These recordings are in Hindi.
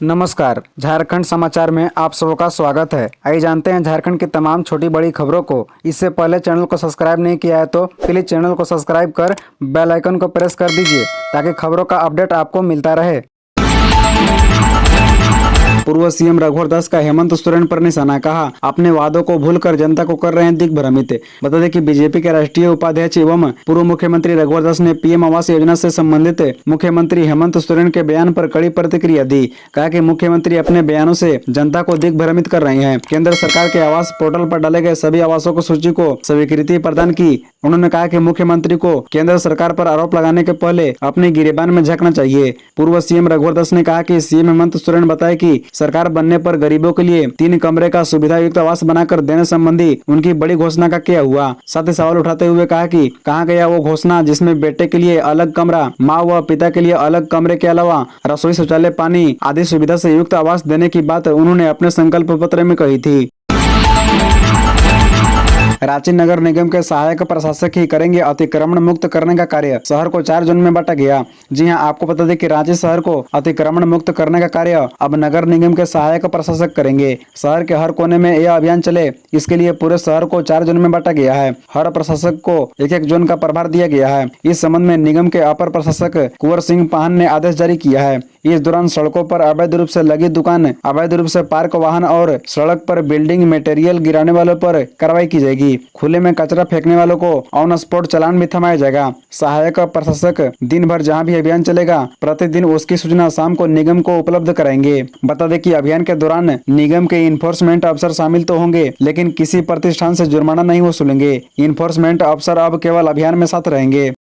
नमस्कार, झारखंड समाचार में आप सबका स्वागत है। आइए जानते हैं झारखंड की तमाम छोटी बड़ी खबरों को। इससे पहले चैनल को सब्सक्राइब नहीं किया है तो प्लीज चैनल को सब्सक्राइब कर बेल आइकन को प्रेस कर दीजिए ताकि खबरों का अपडेट आपको मिलता रहे। पूर्व सीएम रघुवर दास का हेमंत सोरेन पर निशाना, कहा अपने वादों को भूलकर जनता को कर रहे हैं दिग्भ्रमित। बता दें कि बीजेपी के राष्ट्रीय उपाध्यक्ष एवं पूर्व मुख्यमंत्री रघुवर दास ने पीएम आवास योजना से संबंधित मुख्यमंत्री हेमंत सोरेन के बयान पर कड़ी प्रतिक्रिया दी। कहा कि मुख्यमंत्री अपने बयानों से जनता को दिग्भ्रमित कर रहे हैं। केंद्र सरकार के आवास पोर्टल पर डाले गए सभी आवासों को सूची को स्वीकृति प्रदान की। उन्होंने कहा कि मुख्यमंत्री को केंद्र सरकार पर आरोप लगाने के पहले अपने गिरेबान में झांकना चाहिए। पूर्व सीएम रघुवर दास ने कहा कि सीएम हेमंत सोरेन बताए कि सरकार बनने पर गरीबों के लिए 3 कमरे का सुविधा युक्त आवास बनाकर देने संबंधी उनकी बड़ी घोषणा का क्या हुआ। साथ ही सवाल उठाते हुए कहा कि कहाँ गया वो घोषणा जिसमें बेटे के लिए अलग कमरा, माँ व पिता के लिए अलग कमरे के अलावा रसोई, शौचालय, पानी आदि सुविधा से युक्त आवास देने की बात उन्होंने अपने संकल्प पत्र में कही थी। रांची नगर निगम के सहायक प्रशासक ही करेंगे अतिक्रमण मुक्त करने का कार्य। शहर को 4 जोन में बांटा गया। जी हां, आपको बता दें कि रांची शहर को अतिक्रमण मुक्त करने का कार्य अब नगर निगम के सहायक प्रशासक करेंगे। शहर के हर कोने में यह अभियान चले, इसके लिए पूरे शहर को 4 जोन में बांटा गया है। हर प्रशासक को एक जोन का प्रभार दिया गया है। इस संबंध में निगम के अपर प्रशासक कुंवर सिंह पाहन ने आदेश जारी किया है। इस दौरान सड़कों पर अवैध रूप से लगी दुकान, अवैध रूप से पार्क वाहन और सड़क पर बिल्डिंग मटेरियल गिराने वालों पर कार्रवाई की जाएगी। खुले में कचरा फेंकने वालों को ऑन स्पॉट चालान भी थमाया जाएगा। सहायक प्रशासक दिन भर जहां भी अभियान चलेगा, प्रतिदिन उसकी सूचना शाम को निगम को उपलब्ध कराएंगे। बता दें कि अभियान के दौरान निगम के इन्फोर्समेंट अफसर शामिल तो होंगे, लेकिन किसी प्रतिष्ठान से जुर्माना नहीं वसूलेंगे। इन्फोर्समेंट अफसर अब केवल अभियान में साथ रहेंगे।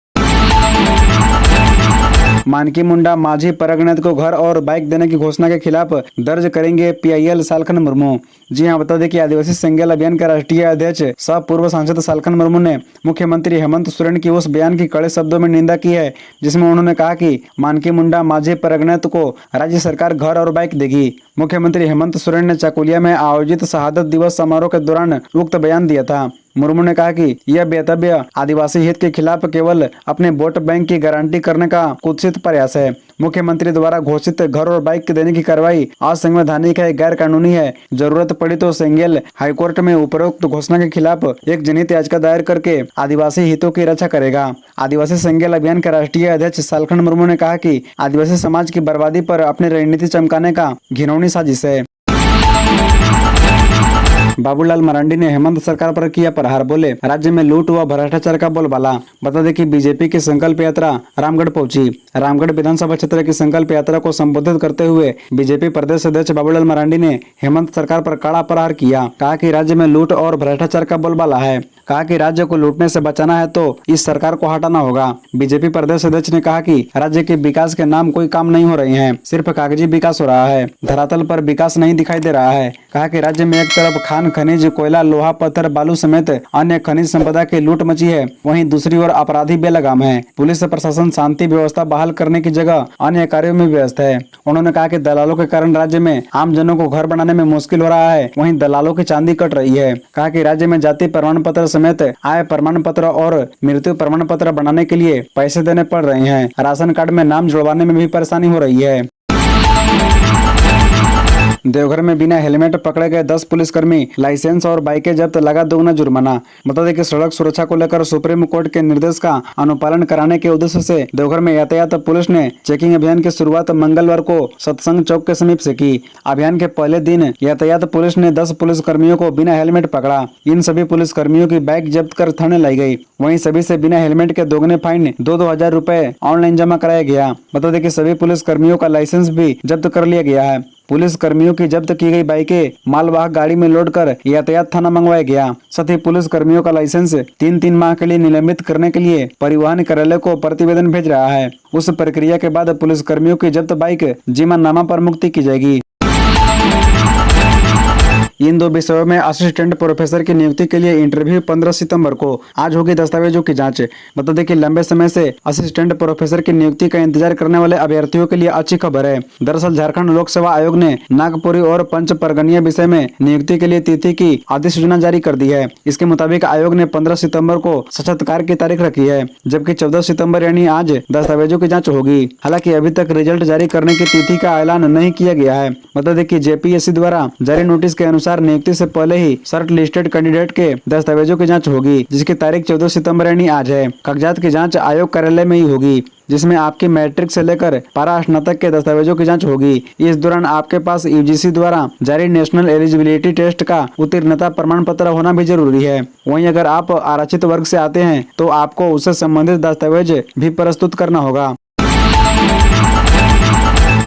मानकी मुंडा माझी परगनेत को घर और बाइक देने की घोषणा के खिलाफ दर्ज करेंगे पीआईएल सालखन मुर्मू। जी हां, बता दें कि आदिवासी संघर्ष अभियान के राष्ट्रीय अध्यक्ष सह पूर्व सांसद सालखन मुर्मू ने मुख्यमंत्री हेमंत सोरेन की उस बयान की कड़े शब्दों में निंदा की है जिसमें उन्होंने कहा कि मानकी मुंडा माझी परगनेत को राज्य सरकार घर और बाइक देगी। मुख्यमंत्री हेमंत सोरेन ने चाकुलिया में आयोजित शहादत दिवस समारोह के दौरान उक्त बयान दिया था। मुर्मू ने कहा कि यह बेतव्य आदिवासी हित के खिलाफ केवल अपने वोट बैंक की गारंटी करने का कुत्सित प्रयास है। मुख्यमंत्री द्वारा घोषित घर और बाइक देने की कार्रवाई असंवैधानिक है, गैर कानूनी है। जरूरत पड़ी तो सेंगेल हाईकोर्ट में उपरोक्त घोषणा के खिलाफ एक जनहित याचिका दायर करके आदिवासी हितों की रक्षा करेगा। आदिवासी संघर्ष अभियान के राष्ट्रीय अध्यक्ष सालखन मुर्मू ने कहा कि आदिवासी समाज की बर्बादी पर अपनी रणनीति चमकाने का घिनौनी साजिश है। बाबूलाल मरांडी ने हेमंत सरकार पर किया प्रहार, बोले राज्य में लूट व भ्रष्टाचार का बोलबाला। बता दें कि बीजेपी की संकल्प यात्रा रामगढ़ पहुंची। रामगढ़ विधानसभा क्षेत्र की संकल्प यात्रा को संबोधित करते हुए बीजेपी प्रदेश अध्यक्ष बाबूलाल मरांडी ने हेमंत सरकार पर कड़ा प्रहार किया। कहा कि राज्य में लूट और भ्रष्टाचार का बोलबाला है। कहा कि राज्य को लूटने से बचाना है तो इस सरकार को हटाना होगा। बीजेपी प्रदेश अध्यक्ष ने कहा कि राज्य के विकास के नाम कोई काम नहीं हो रहे हैं, सिर्फ कागजी विकास हो रहा है, धरातल पर विकास नहीं दिखाई दे रहा है। कहा कि राज्य में एक तरफ खान खनिज, कोयला, लोहा, पत्थर, बालू समेत अन्य खनिज संपदा की लूट मची है, वहीं दूसरी ओर अपराधी बेलगाम है। पुलिस प्रशासन शांति व्यवस्था बहाल करने की जगह अन्य कार्यों में व्यस्त है। उन्होंने कहा कि दलालों के कारण राज्य में आम जनों को घर बनाने में मुश्किल हो रहा है, वहीं दलालों की चांदी कट रही है। कहा कि राज्य में जाति प्रमाण पत्र समेत आय प्रमाण पत्र और मृत्यु प्रमाण पत्र बनाने के लिए पैसे देने पड़ रहे हैं। राशन कार्ड में नाम जुड़वाने में भी परेशानी हो रही है। देवघर में बिना हेलमेट पकड़े गए 10 पुलिसकर्मी, लाइसेंस और बाइकें जब्त, लगा दोगुना जुर्माना। बता दें कि सड़क सुरक्षा को लेकर सुप्रीम कोर्ट के निर्देश का अनुपालन कराने के उद्देश्य से देवघर में यातायात पुलिस ने चेकिंग अभियान की शुरुआत मंगलवार को सत्संग चौक के समीप से की। अभियान के पहले दिन यातायात पुलिस ने 10 पुलिसकर्मियों को बिना हेलमेट पकड़ा। इन सभी पुलिसकर्मियों की बाइक जब्त कर थाने लाई गई। वहीं सभी से बिना हेलमेट के दोगुने फाइन 2-2 हजार रुपए ऑनलाइन जमा कराया गया। बता दें कि सभी पुलिसकर्मियों का लाइसेंस भी जब्त कर लिया गया है। पुलिस कर्मियों की जब्त की गई बाइकें मालवाहक गाड़ी में लोड कर यातायात थाना मंगवाया गया। साथ ही पुलिस कर्मियों का लाइसेंस 3-3 माह के लिए निलंबित करने के लिए परिवहन कार्यालय को प्रतिवेदन भेज रहा है। उस प्रक्रिया के बाद पुलिस कर्मियों की जब्त बाइक जीमानामा पर मुक्ति की जाएगी। इन 2 विषयों में असिस्टेंट प्रोफेसर की नियुक्ति के लिए इंटरव्यू 15 सितंबर को। आज होगी दस्तावेजों की जांच। बता दें कि लंबे समय से असिस्टेंट प्रोफेसर की नियुक्ति का इंतजार करने वाले अभ्यर्थियों के लिए अच्छी खबर है। दरअसल झारखंड लोक सेवा आयोग ने नागपुरी और पंच परगनिया विषय में नियुक्ति के लिए तिथि की अधिसूचना जारी कर दी है। इसके मुताबिक आयोग ने 15 सितंबर को साक्षात्कार की तारीख रखी है, जबकि 14 सितंबर यानी आज दस्तावेजों की जांच होगी। हालांकि अभी तक रिजल्ट जारी करने की तिथि का ऐलान नहीं किया गया है। बता दें कि जेपीएससी द्वारा जारी नोटिस के अनुसार नियुक्ति से पहले ही शॉर्ट लिस्टेड कैंडिडेट के दस्तावेजों की जांच होगी, जिसकी तारीख 14 सितंबर यानी आज है। कागजात की जांच आयोग कार्यालय में ही होगी, जिसमें आपकी मैट्रिक से लेकर पारा स्नातक के दस्तावेजों की जांच होगी। इस दौरान आपके पास यूजीसी द्वारा जारी नेशनल एलिजिबिलिटी टेस्ट का उत्तीर्णता प्रमाण पत्र होना भी जरूरी है। वहीं अगर आप आरक्षित वर्ग से आते हैं तो आपको उससे संबंधित दस्तावेज भी प्रस्तुत करना होगा।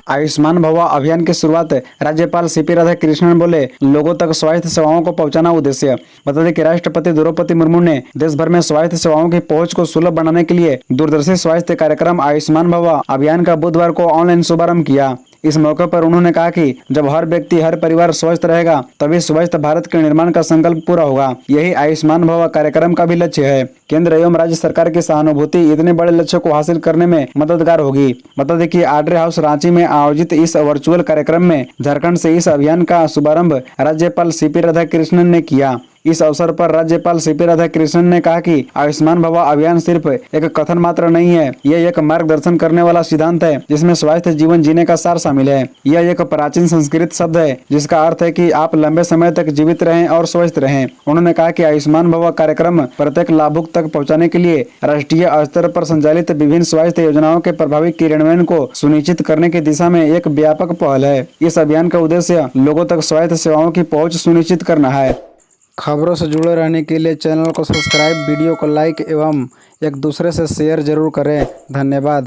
आयुष्मान भव अभियान की शुरुआत राज्यपाल सीपी राधाकृष्णन बोले, लोगों तक स्वास्थ्य सेवाओं को पहुंचाना उद्देश्य। बता दें कि राष्ट्रपति द्रौपदी मुर्मू ने देश भर में स्वास्थ्य सेवाओं की पहुंच को सुलभ बनाने के लिए दूरदर्शी स्वास्थ्य कार्यक्रम आयुष्मान भव अभियान का बुधवार को ऑनलाइन शुभारंभ किया। इस मौके पर उन्होंने कहा कि जब हर व्यक्ति हर परिवार स्वस्थ रहेगा तभी स्वस्थ भारत के निर्माण का संकल्प पूरा होगा। यही आयुष्मान भव कार्यक्रम का भी लक्ष्य है। केंद्र एवं राज्य सरकार की सहानुभूति इतने बड़े लक्ष्य को हासिल करने में मददगार होगी। बता दें कि आड्रे हाउस रांची में आयोजित इस वर्चुअल कार्यक्रम में झारखंड से इस अभियान का शुभारंभ राज्यपाल सीपी राधाकृष्णन ने किया। इस अवसर पर राज्यपाल सीपी राधाकृष्णन ने कहा कि आयुष्मान भव अभियान सिर्फ एक कथन मात्र नहीं है, यह एक मार्गदर्शन करने वाला सिद्धांत है जिसमें स्वास्थ्य जीवन जीने का सार शामिल है। यह एक प्राचीन संस्कृत शब्द है जिसका अर्थ है कि आप लंबे समय तक जीवित रहें और स्वस्थ रहें। उन्होंने कहा कि आयुष्मान भव कार्यक्रम प्रत्येक लाभुक तक पहुँचाने के लिए राष्ट्रीय स्तर पर संचालित विभिन्न स्वास्थ्य योजनाओं के प्रभावी क्रियान्वयन को सुनिश्चित करने की दिशा में एक व्यापक पहल है। इस अभियान का उद्देश्य लोगों तक स्वास्थ्य सेवाओं की पहुँच सुनिश्चित करना है। खबरों से जुड़े रहने के लिए चैनल को सब्सक्राइब, वीडियो को लाइक एवं एक दूसरे से शेयर जरूर करें। धन्यवाद।